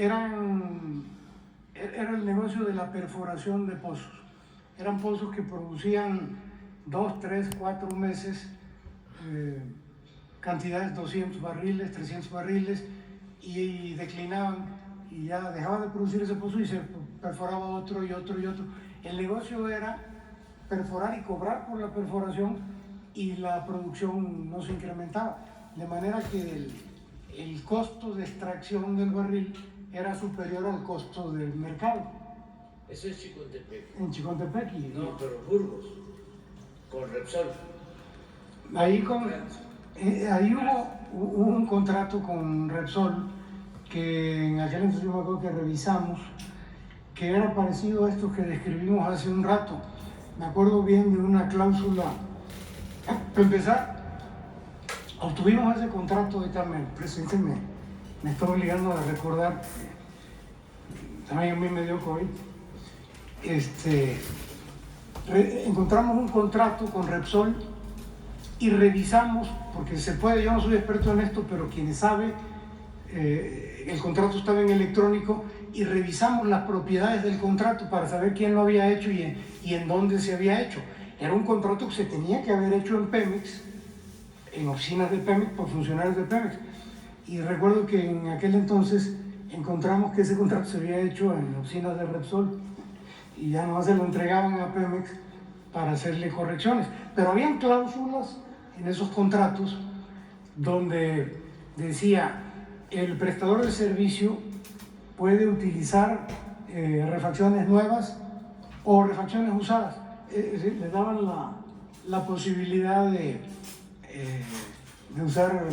Era el negocio de la perforación de pozos. Eran pozos que producían 2, 3, 4 meses, cantidades 200 barriles, 300 barriles, y declinaban, y ya dejaba de producir ese pozo y se perforaba otro y otro y otro. El negocio era perforar y cobrar por la perforación, y la producción no se incrementaba, de manera que el costo de extracción del barril era superior al costo del mercado. Eso es Chicontepec. En Chicontepec. No, pero Burgos, con Repsol. Ahí hubo un contrato con Repsol que en aquel entonces yo me acuerdo que revisamos, que era parecido a esto que describimos hace un rato. Me acuerdo bien de una cláusula. Para empezar, obtuvimos ese contrato, ahorita me estoy obligando a recordar, también a mí me dio COVID. Encontramos un contrato con Repsol y revisamos, porque se puede, yo no soy experto en esto, pero quienes saben, el contrato estaba en electrónico, y revisamos las propiedades del contrato para saber quién lo había hecho y en dónde se había hecho. Era un contrato que se tenía que haber hecho en Pemex, en oficinas de Pemex, por funcionarios de Pemex. Y recuerdo que en aquel entonces encontramos que ese contrato se había hecho en oficinas de Repsol, y ya nomás se lo entregaban a Pemex para hacerle correcciones. Pero habían cláusulas en esos contratos donde decía: el prestador de servicio puede utilizar refacciones nuevas o refacciones usadas. Le daban la posibilidad de usar,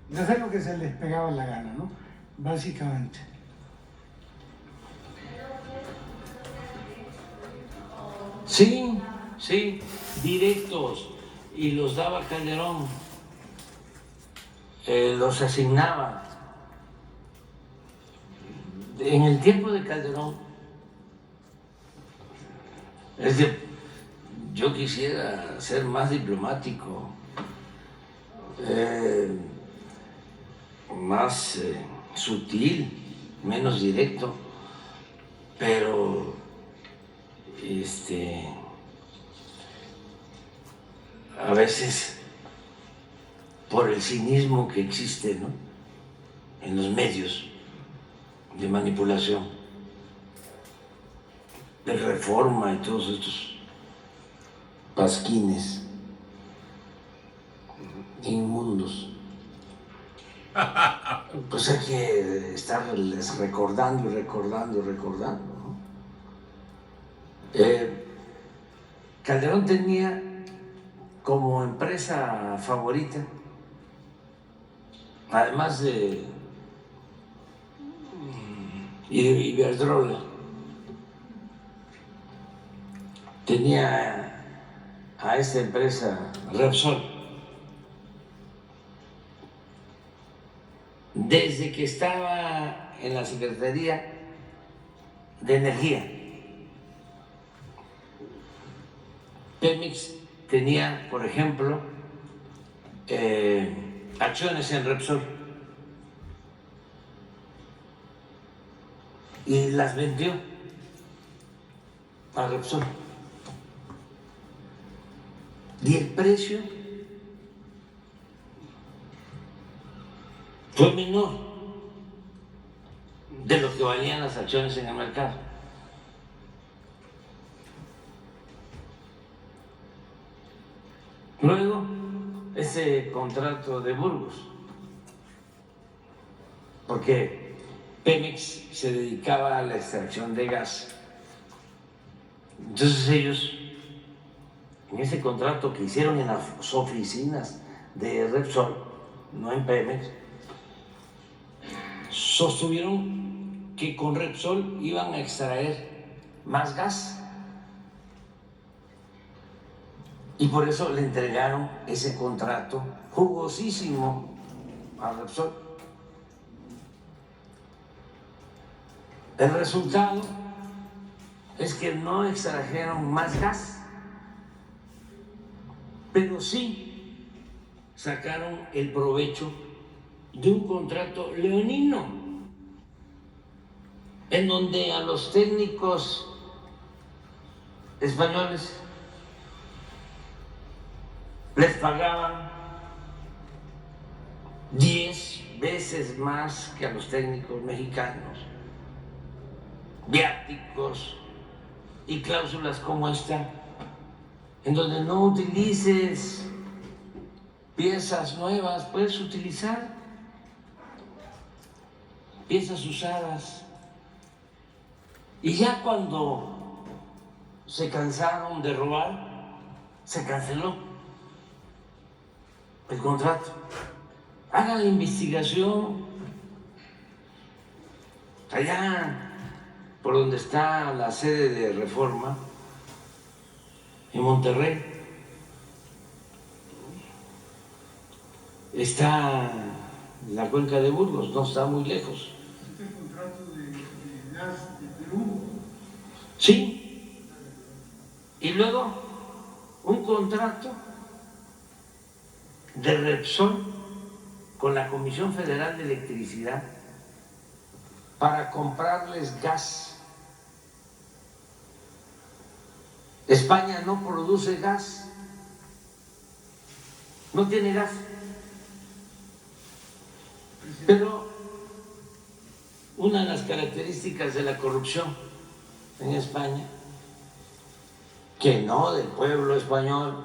de hacer lo que se les pegaba la gana, ¿no? Básicamente. Sí, sí, directos, y los daba Calderón, los asignaba. En el tiempo de Calderón, es decir, yo quisiera ser más diplomático, más sutil, menos directo, pero a veces por el cinismo que existe, ¿no?, en los medios de manipulación, de Reforma y todos estos pasquines inmundos, pues hay que estarles recordando y recordando y recordando, ¿no? Calderón tenía como empresa favorita, además de Iberdrola, tenía a esta empresa Repsol. Desde que estaba en la Secretaría de Energía, Pemex tenía, por ejemplo, acciones en Repsol y las vendió a Repsol. Y el precio fue menor de lo que valían las acciones en el mercado. Luego, ese contrato de Burgos, porque Pemex se dedicaba a la extracción de gas. Entonces ellos, en ese contrato que hicieron en las oficinas de Repsol, no en Pemex, sostuvieron que con Repsol iban a extraer más gas. Y por eso le entregaron ese contrato jugosísimo a Repsol. El resultado es que no extrajeron más gas, pero sí sacaron el provecho de un contrato leonino. en donde a los técnicos españoles les pagaban 10 veces más que a los técnicos mexicanos, viáticos y cláusulas como esta, en donde no utilices piezas nuevas, puedes utilizar piezas usadas. Y ya cuando se cansaron de robar, se canceló el contrato. Hagan la investigación allá por donde está la sede de Reforma, en Monterrey. Está la cuenca de Burgos, no está muy lejos. ¿Este contrato de gas de Perú? Sí. Y luego un contrato de Repsol con la Comisión Federal de Electricidad para comprarles gas. España no produce gas, no tiene gas. Pero una de las características de la corrupción en España, que no del pueblo español,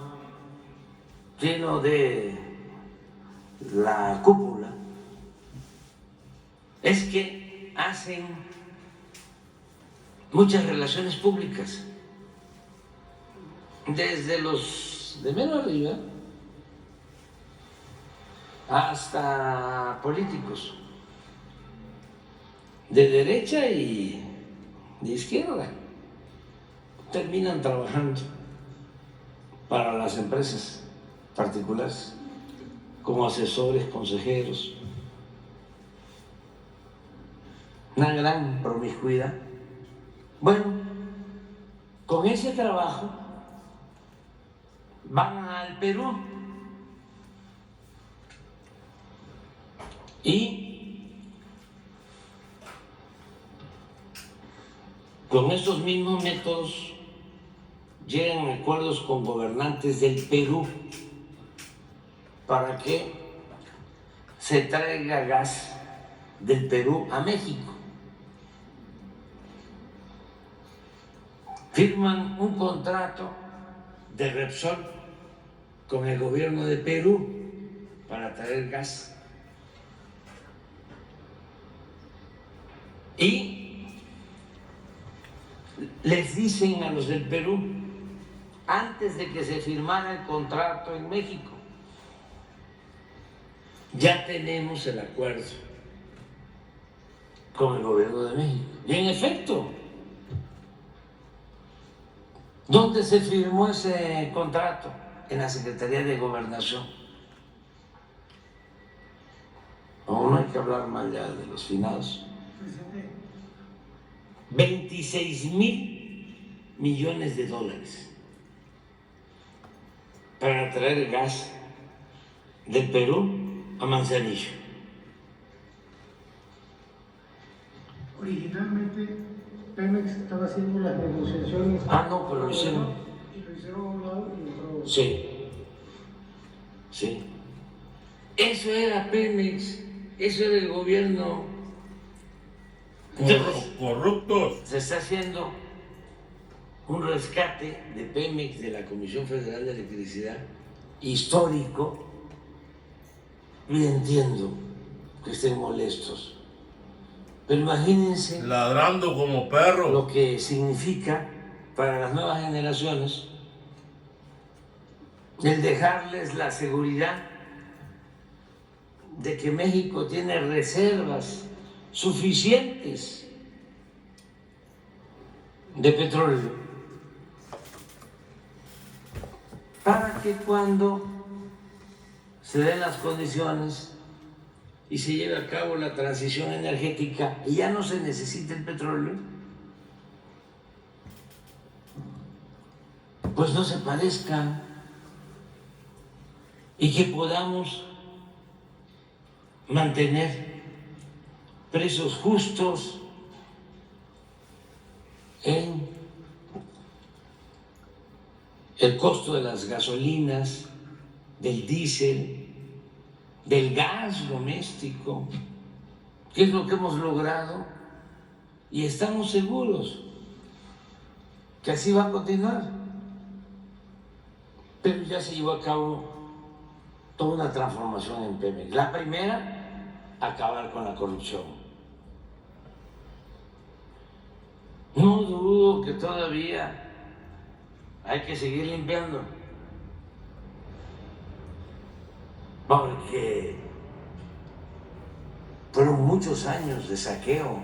sino de la cúpula, es que hacen muchas relaciones públicas, desde los de menos arriba hasta políticos de derecha y de izquierda, terminan trabajando para las empresas particulares como asesores, consejeros. Una gran promiscuidad. Bueno, con ese trabajo van al Perú y con estos mismos métodos llegan a acuerdos con gobernantes del Perú para que se traiga gas del Perú a México. Firman un contrato de Repsol con el gobierno de Perú para traer gas. Y les dicen a los del Perú, antes de que se firmara el contrato en México, ya tenemos el acuerdo con el gobierno de México. Y en efecto, ¿dónde se firmó ese contrato? En la Secretaría de Gobernación. No hay que hablar mal ya de los finados. 26,000 millones de dólares para traer gas del Perú a Manzanillo. Originalmente Pemex estaba haciendo las negociaciones. No, pero lo hicieron. Y lo hicieron a un lado y otro. Sí. Sí. Eso era Pemex, eso era el gobierno. Corruptos. Se está haciendo un rescate de Pemex, de la Comisión Federal de Electricidad, histórico, y entiendo que estén molestos. Pero imagínense Ladrando como perro. lo que significa para las nuevas generaciones el dejarles la seguridad de que México tiene reservas suficientes de petróleo para que cuando se den las condiciones y se lleve a cabo la transición energética y ya no se necesite el petróleo, pues no se parezcan y que podamos mantener precios justos en el costo de las gasolinas, del diésel, del gas doméstico, que es lo que hemos logrado, y estamos seguros que así va a continuar. Pero ya se llevó a cabo toda una transformación en Pemex. La primera, acabar con la corrupción. No dudo que todavía hay que seguir limpiando, porque fueron muchos años de saqueo.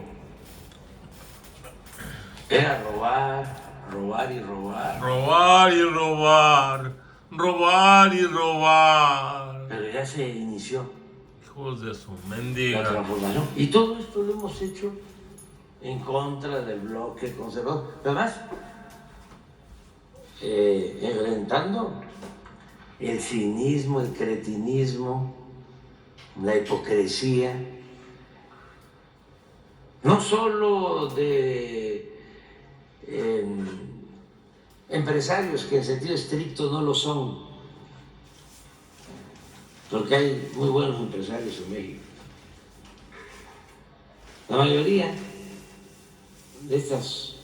Era robar, robar y robar. Robar y robar. Robar y robar. Pero ya se inició Hijos de su la mendiga. transformación. Y todo esto lo hemos hecho en contra del bloque conservador. Además, enfrentando el cinismo, el cretinismo, la hipocresía, no solo de empresarios que en sentido estricto no lo son, porque hay muy buenos empresarios en México. La mayoría de estas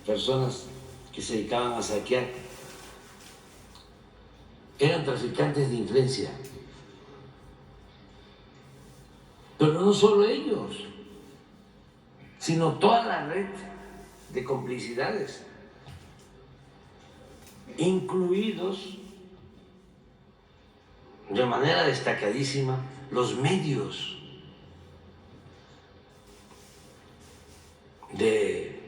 personas que se dedicaban a saquear eran traficantes de influencia. Pero no solo ellos, sino toda la red de complicidades, incluidos de manera destacadísima los medios de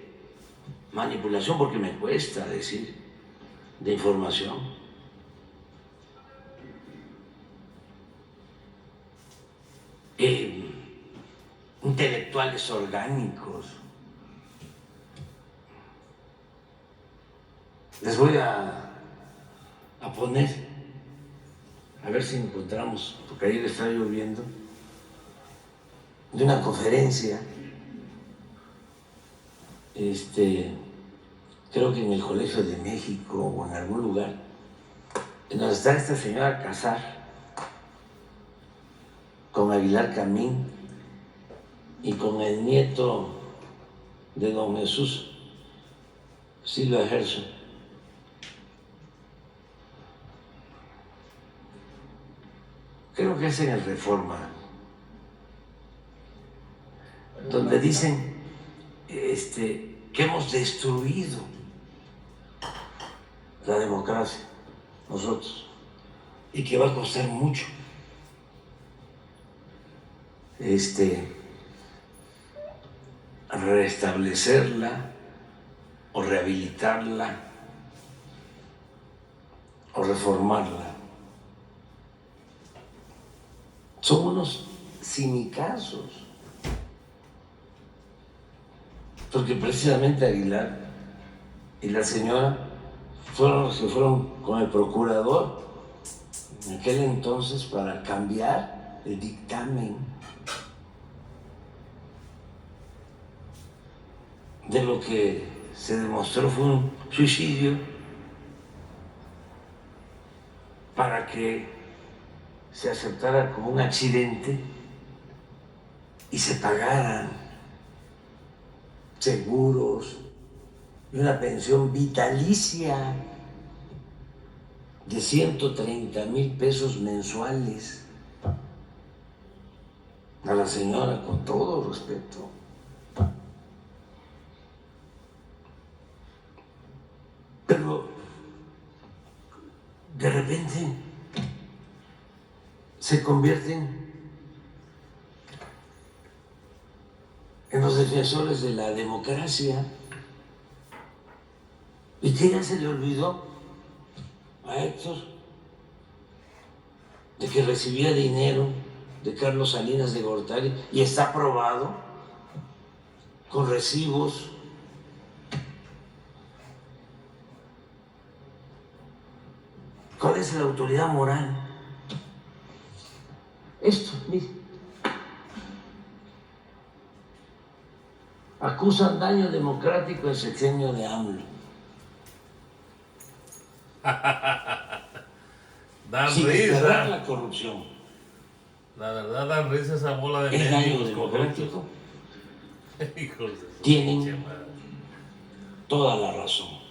manipulación, porque me cuesta decir, de información. Intelectuales orgánicos. Les voy a poner, a ver si encontramos, porque ayer estaba lloviendo, de una conferencia, creo que en el Colegio de México o en algún lugar, en donde está esta señora Casar, con Aguilar Camín y con el nieto de don Jesús, Silva Gerson. Creo que es en el Reforma, donde dicen que hemos destruido la democracia nosotros y que va a costar mucho restablecerla o rehabilitarla o reformarla. Son unos cinicazos, porque precisamente Aguilar y la señora fueron los que fueron con el procurador en aquel entonces para cambiar el dictamen de lo que se demostró fue un suicidio, para que se aceptara como un accidente y se pagaran seguros y una pensión vitalicia de 130,000 pesos mensuales a la señora, con todo respeto. Pero de repente se convierten en los defensores de la democracia. ¿Y qué ya se le olvidó a Héctor? De que recibía dinero de Carlos Salinas de Gortari, y está aprobado con recibos. ¿Cuál es la autoridad moral? Esto, mire. acusan daño democrático al sexenio de AMLO. Dan Sin desterrar risa. la corrupción. La verdad dan risa esa bola de Es daño médicos democrático. corruptos. Hijos de su Tienen pinche madre. toda la razón.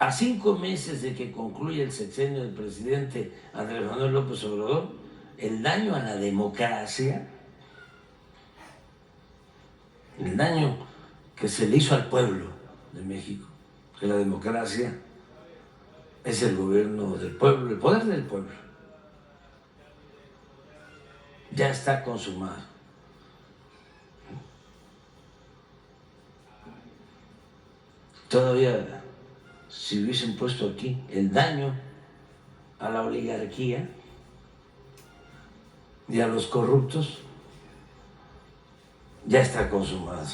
A 5 meses de que concluya el sexenio del presidente Andrés Manuel López Obrador, el daño a la democracia, el daño que se le hizo al pueblo de México, que la democracia es el gobierno del pueblo, el poder del pueblo, ya está consumado. Todavía, si hubiesen puesto aquí el daño a la oligarquía y a los corruptos, ya está consumado.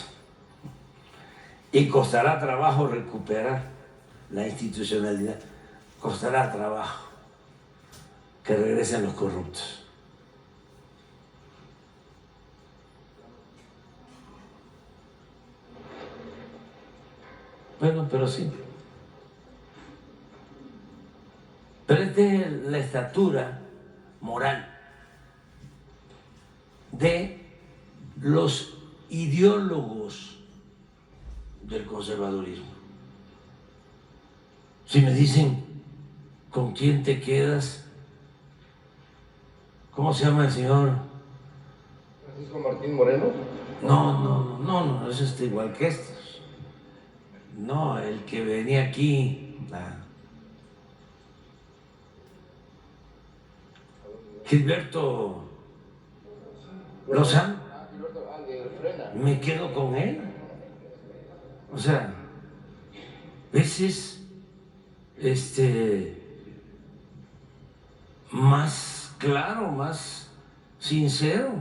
Y costará trabajo recuperar la institucionalidad, costará trabajo que regresen los corruptos. Bueno, pero sí. Pero esta es la estatura moral de los ideólogos del conservadurismo. Si me dicen con quién te quedas, ¿cómo se llama el señor? Francisco Martín Moreno. No, es igual que estos. No, el que venía aquí, Gilberto Lozano, me quedo con él. O sea, ese es más claro, más sincero.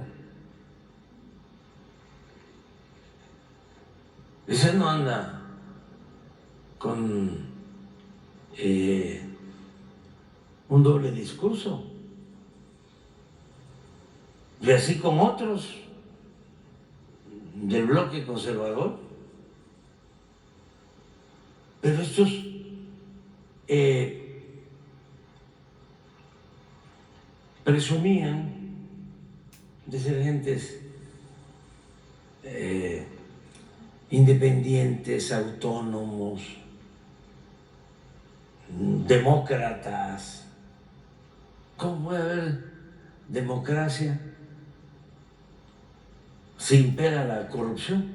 Ese no anda con un doble discurso. Y así con otros del bloque conservador. Pero estos presumían de ser gentes independientes, autónomos, demócratas. ¿Cómo puede haber democracia si impera la corrupción?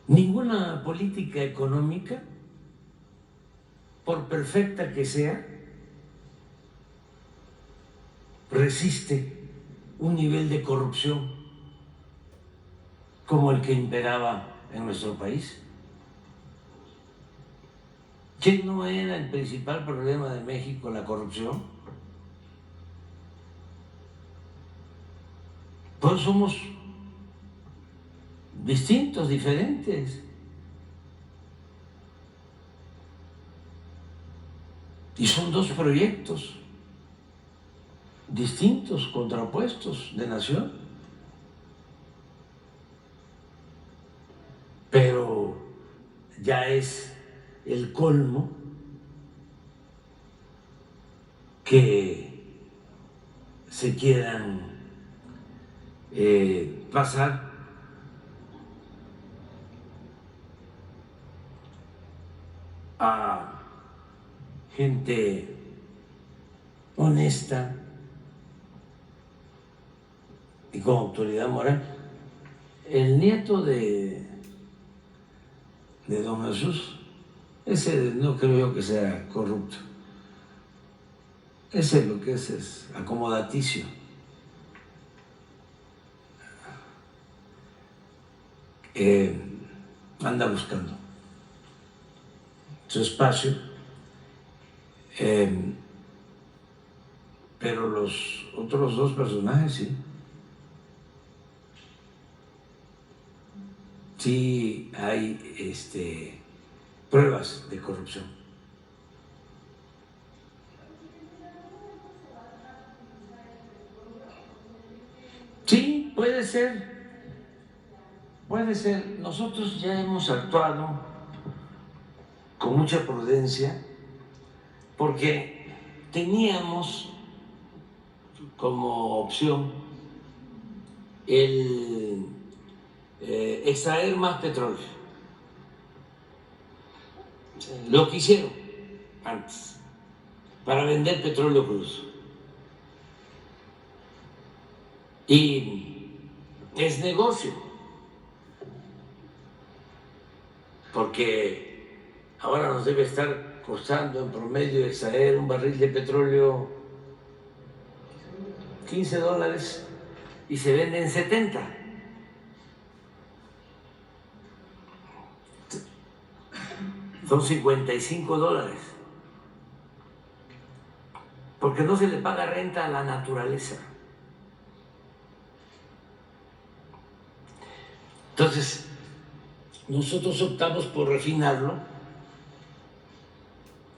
Ninguna política económica, por perfecta que sea, resiste un nivel de corrupción como el que imperaba en nuestro país. ¿Qué no era el principal problema de México, la corrupción? Pues somos distintos, diferentes. Y son dos proyectos distintos, contrapuestos de nación. Pero ya es el colmo que se quieran pasar a gente honesta y con autoridad moral. El nieto de don Jesús, ese no creo yo que sea corrupto. Ese lo que es acomodaticio. Anda buscando su espacio Pero los otros dos personajes sí. Sí hay pruebas de corrupción. Sí, puede ser, puede ser. Nosotros ya hemos actuado con mucha prudencia porque teníamos como opción el extraer más petróleo. Lo que hicieron antes para vender petróleo crudo. Y es negocio, porque ahora nos debe estar costando en promedio extraer un barril de petróleo $15 y se vende en 70. Son $55, porque no se le paga renta a la naturaleza. Entonces, nosotros optamos por refinarlo,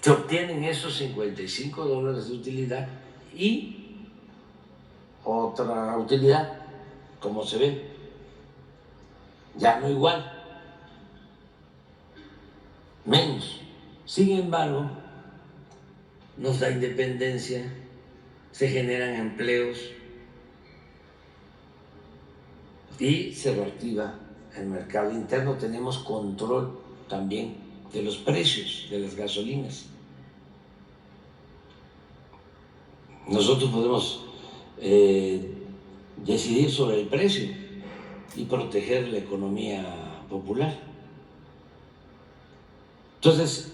se obtienen esos $55 de utilidad y otra utilidad, como se ve, ya no igual, menos. Sin embargo, nos da independencia, se generan empleos y se reactiva el mercado interno. Tenemos control también de los precios de las gasolinas. Nosotros podemos decidir sobre el precio y proteger la economía popular. Entonces,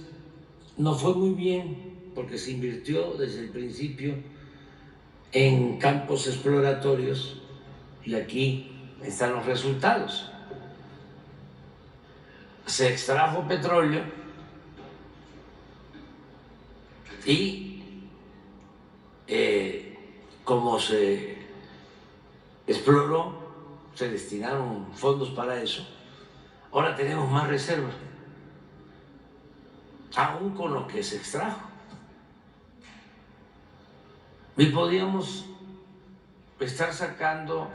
nos fue muy bien porque se invirtió desde el principio en campos exploratorios y aquí están los resultados. Se extrajo petróleo y como se exploró, se destinaron fondos para eso, ahora tenemos más reservas, aún con lo que se extrajo. Y podíamos estar sacando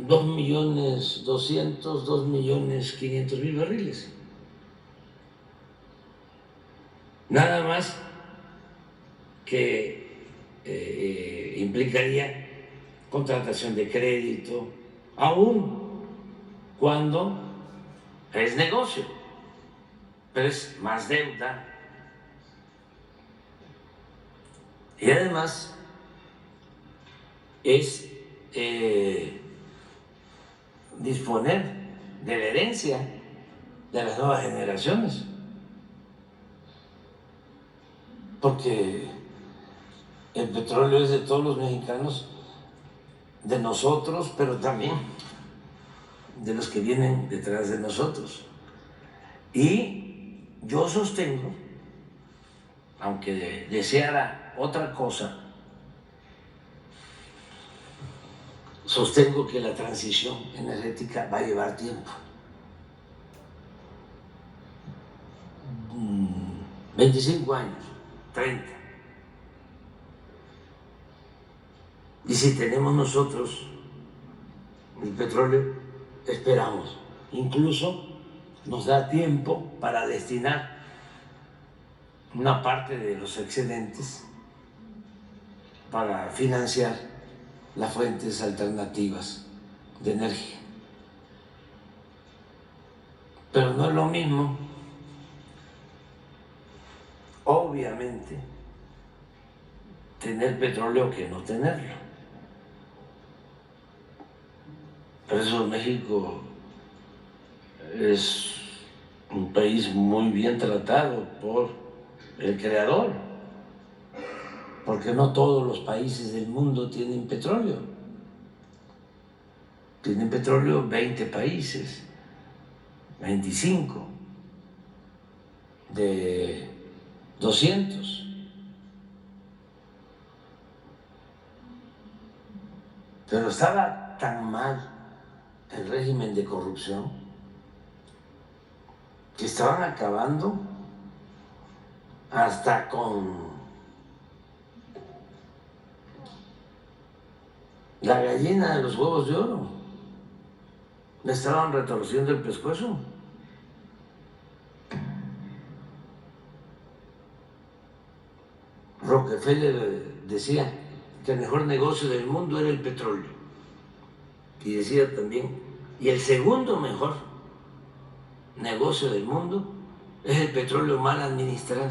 2.200.000, 2.500.000 barriles. Nada más que implicaría contratación de crédito, aún cuando es negocio, pero es más deuda. Y además es disponer de la herencia de las nuevas generaciones, porque el petróleo es de todos los mexicanos, de nosotros, pero también de los que vienen detrás de nosotros. Y yo sostengo, aunque deseara otra cosa, sostengo que la transición energética va a llevar tiempo. 25 años, 30. Y si tenemos nosotros el petróleo, esperamos. Incluso nos da tiempo para destinar una parte de los excedentes para financiar las fuentes alternativas de energía. Pero no es lo mismo, obviamente, tener petróleo que no tenerlo. Por eso México es un país muy bien tratado por el Creador, porque no todos los países del mundo tienen petróleo. Tienen petróleo 20 países, 25 de 200. Pero estaba tan mal el régimen de corrupción que estaban acabando hasta con la gallina de los huevos de oro. Le estaban retorciendo el pescuezo. Rockefeller decía que el mejor negocio del mundo era el petróleo. Y decía también, y el segundo mejor negocio del mundo es el petróleo mal administrado.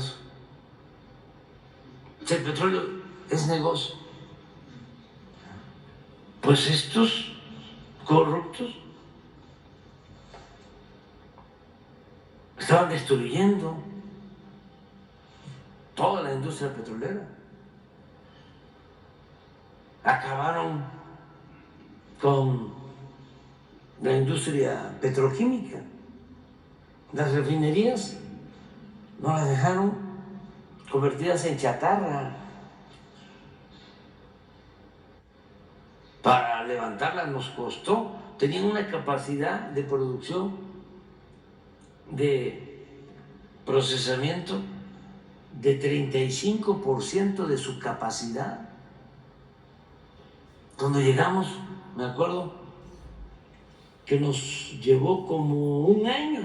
O sea, el petróleo es negocio. Pues estos corruptos estaban destruyendo toda la industria petrolera. Acabaron con la industria petroquímica. Las refinerías no las dejaron convertidas en chatarra. Para levantarlas nos costó. Tenían una capacidad de producción, de procesamiento de 35% de su capacidad. Cuando llegamos, me acuerdo que nos llevó como un año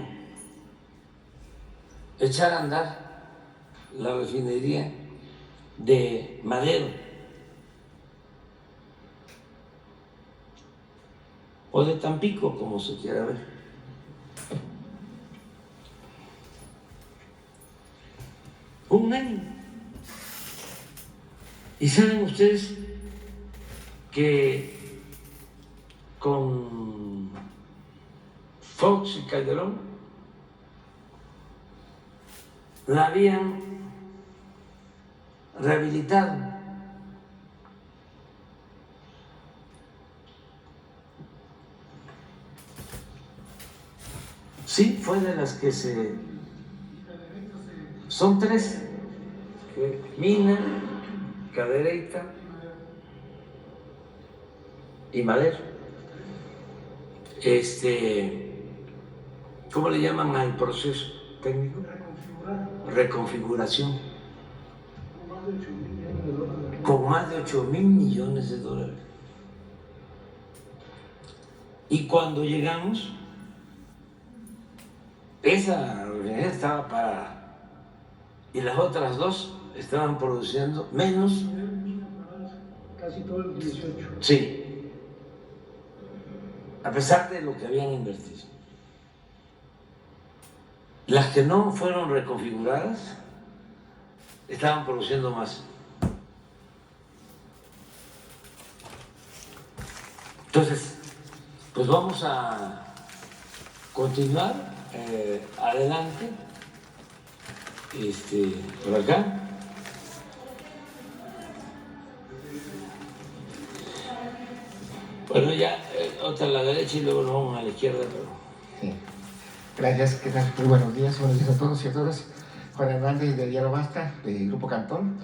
echar a andar la refinería de Madero o de Tampico, como se quiera ver. Un año. ¿Y saben ustedes que con Fox y Calderón la habían rehabilitado? Sí, fue de las que son tres: Mina, Cadereyta y Madero. ¿Cómo le llaman al proceso técnico? Reconfiguración. Con más de 8,000 millones de dólares. Y cuando llegamos, esa refinería estaba parada y las otras dos estaban produciendo menos. Casi todo el 18. Sí, a pesar de lo que habían invertido. Las que no fueron reconfiguradas estaban produciendo más. Entonces, pues vamos a continuar adelante, por acá. Bueno, ya otra a la derecha y luego nos vamos a la izquierda. Pero... Sí. Gracias, ¿qué tal? Muy buenos días a todos y a todas. Juan Hernández de Diario Basta, del Grupo Cantón.